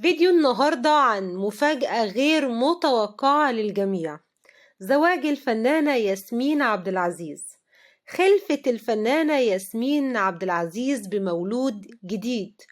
فيديو النهاردة عن مفاجأة غير متوقعة للجميع. زواج الفنانة ياسمين عبد العزيز. خلفت الفنانة ياسمين عبد العزيز بمولود جديد.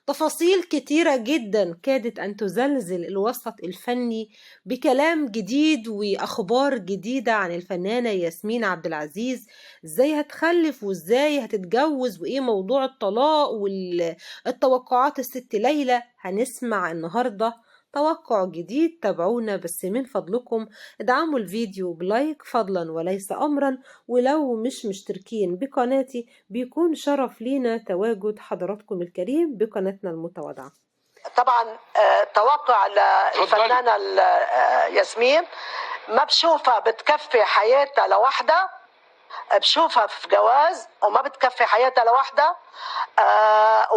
تفاصيل كتيرة جدا كادت أن تزلزل الوسط الفني بكلام جديد وأخبار جديدة عن الفنانة ياسمين عبد العزيز. ازاي هتخلف وازاي هتتجوز وايه موضوع الطلاق والتوقعات الست ليلى. هنسمع النهاردة توقع جديد. تابعونا بس من فضلكم ادعموا الفيديو بلايك فضلا وليس أمرا، ولو مش مشتركين بقناتي بيكون شرف لينا تواجد حضراتكم الكريم بقناتنا المتواضعة. طبعا توقع للفنانة ياسمين ما بشوفها بتكفي حياتها لوحدها، بشوفها في جواز وما بتكفي حياتها لوحدها.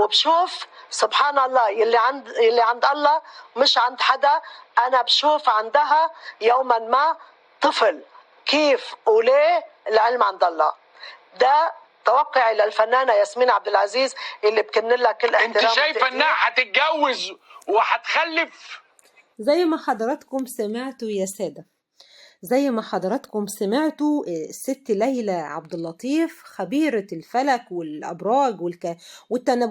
وبشوف سبحان الله يلي عند الله مش عند حدا. انا بشوف عندها يوما ما طفل، كيف وليه العلم عند الله. ده توقعي للفنانة ياسمين عبد العزيز اللي بكن لها كل احترام. انت شايفه انها هتتجوز وهتخلف؟ زي ما حضراتكم سمعتوا يا سادة، زي ما حضراتكم سمعتوا الست ليلى عبد اللطيف خبيرة الفلك والأبراج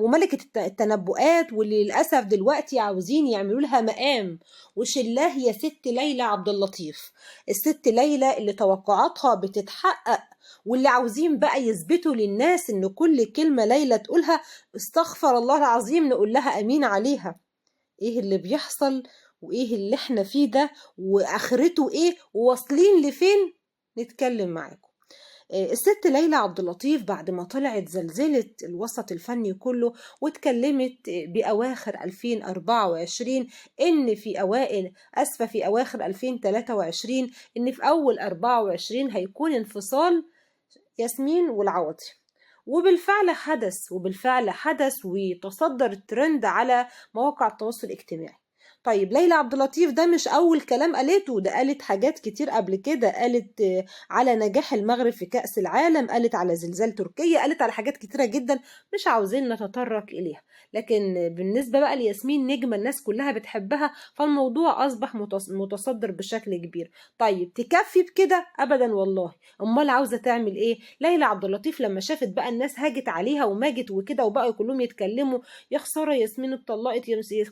وملكة التنبؤات، واللي للأسف دلوقتي عاوزين يعملوا لها مقام وشلاه يا ست ليلى عبد اللطيف. الست ليلى اللي توقعاتها بتتحقق، واللي عاوزين بقى يثبتوا للناس ان كل كلمة ليلى تقولها استغفر الله العظيم نقول لها امين عليها. ايه اللي بيحصل وايه اللي احنا فيه ده واخرته ايه وواصلين لفين؟ نتكلم معاكم. الست ليلى عبد اللطيف بعد ما طلعت زلزلت الوسط الفني كله واتكلمت بأواخر 2024 إن في أواخر 2023 إن في أول 24 هيكون انفصال ياسمين والعوضي. وبالفعل حدث وتصدر الترند على مواقع التواصل الاجتماعي. طيب ليلى عبد اللطيف ده مش أول كلام قالته، ده قالت حاجات كتير قبل كده. قالت على نجاح المغرب في كأس العالم، قالت على زلزال تركيا، قالت على حاجات كتيرة جدا مش عاوزين نتطرق إليها. لكن بالنسبة بقى لياسمين نجمة الناس كلها بتحبها، فالموضوع أصبح متصدر بشكل كبير. طيب تكفي بكده؟ أبدا والله. أمال عاوزة تعمل إيه؟ ليلى عبد اللطيف لما شافت بقى الناس هاجت عليها وماجت وكده وبقوا كلهم يتكلموا يا خسارة ياسمين اتطلقت،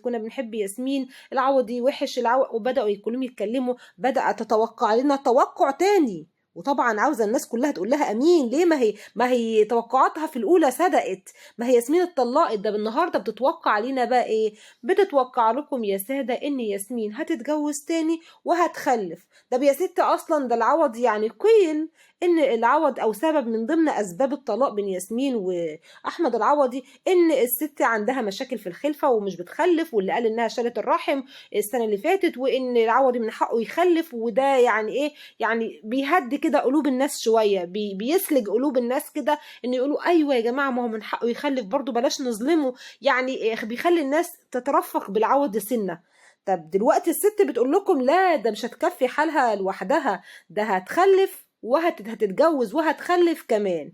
كنا بنحب ياسمين، العوضي وحش، وبدأوا كلهم يتكلموا، بدأت تتوقع لنا توقع تاني. وطبعا عاوزه الناس كلها تقول لها امين. ليه؟ ما هي توقعاتها في الاولى صدقت. ما هي ياسمين اتطلقت، ده النهارده بتتوقع علينا بقى ايه؟ بتتوقع لكم يا ساده ان ياسمين هتتجوز تاني وهتخلف. ده يا ست اصلا ده العوض يعني قيل ان العوض او سبب من ضمن اسباب الطلاق بين ياسمين واحمد العوضي ان الست عندها مشاكل في الخلفه ومش بتخلف، واللي قال انها شالت الرحم السنه اللي فاتت، وان العوضي من حقه يخلف. وده يعني ايه؟ يعني بيهدي كده قلوب الناس شويه، بيسلج قلوب الناس كده ان يقولوا ايوه يا جماعه ما هو من حقه يخلف برضه، بلاش نظلمه. يعني بيخلي الناس تترفق بالعوض سنه. طب دلوقتي الست بتقول لكم لا ده مش هتكفي حالها لوحدها، ده هتخلف وهتتجوز وهتخلف كمان.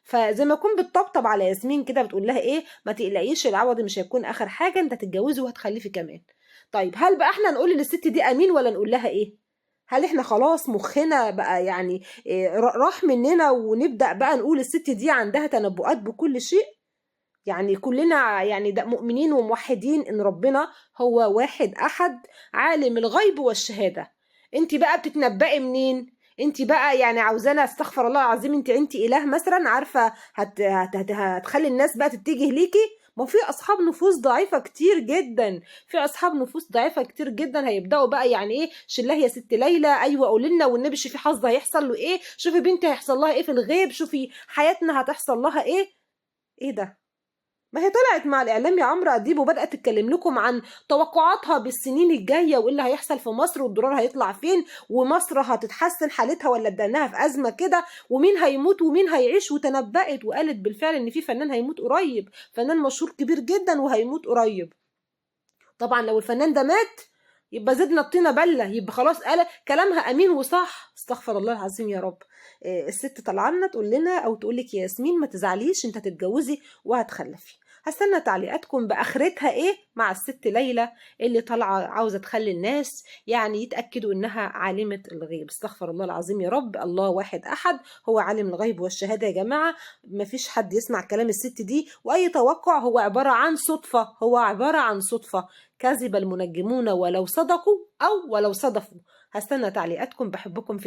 فزي ما اكون بتطبطب على ياسمين كده بتقول لها ايه؟ ما تقلقيش العوض مش هيكون اخر حاجه، انت هتتجوزي وهتخلفي كمان. طيب هل بقى احنا نقول للست دي امين ولا نقول لها ايه؟ هل احنا خلاص مخنا بقى يعني راح مننا ونبدا بقى نقول الست دي عندها تنبؤات بكل شيء؟ يعني كلنا يعني ده مؤمنين وموحدين ان ربنا هو واحد احد عالم الغيب والشهاده. انت بقى بتتنبئي منين؟ انت بقى يعني عاوزانا استغفر الله العظيم انت اله مثلا عارفه هتخلي الناس بقى تتجه ليكي؟ ما في اصحاب نفوس ضعيفه كتير جدا، في اصحاب نفوس ضعيفه كتير جدا هيبداوا بقى يعني ايه؟ شلاه يا ست ليلى، ايوه قولي لنا والنبي شوفي حظ هيحصل له ايه، شوفي بنتي هيحصل لها ايه في الغيب، شوفي حياتنا هتحصل لها ايه. ايه ده؟ ما هي طلعت مع الاعلام يا عمرو اديب وبدات تتكلم لكم عن توقعاتها بالسنين الجايه وايه اللي هيحصل في مصر والدولار هيطلع فين ومصر هتتحسن حالتها ولا اداناها في ازمه كده ومين هيموت ومين هيعيش، وتنبأت وقالت بالفعل ان في فنان هيموت قريب، فنان مشهور كبير جدا وهيموت قريب. طبعا لو الفنان ده مات يبقى زدنا الطينه بله، يبقى خلاص قال كلامها امين وصح. استغفر الله العظيم يا رب. الست طلعنا تقول لنا او تقول لك يا ياسمين ما تزعليش انت هتتجوزي وهتخلفي. هستنى تعليقاتكم بآخرتها ايه مع الست ليلى اللي طالعة عاوزة تخلي الناس يعني يتأكدوا انها عالمة الغيب. استغفر الله العظيم يا رب، الله واحد احد هو عالم الغيب والشهادة يا جماعة. مفيش حد يسمع كلام الست دي واي توقع، هو عبارة عن صدفة، هو عبارة عن صدفة. كذب المنجمون ولو صدقوا او ولو صدفوا. هستنى تعليقاتكم، بحبكم في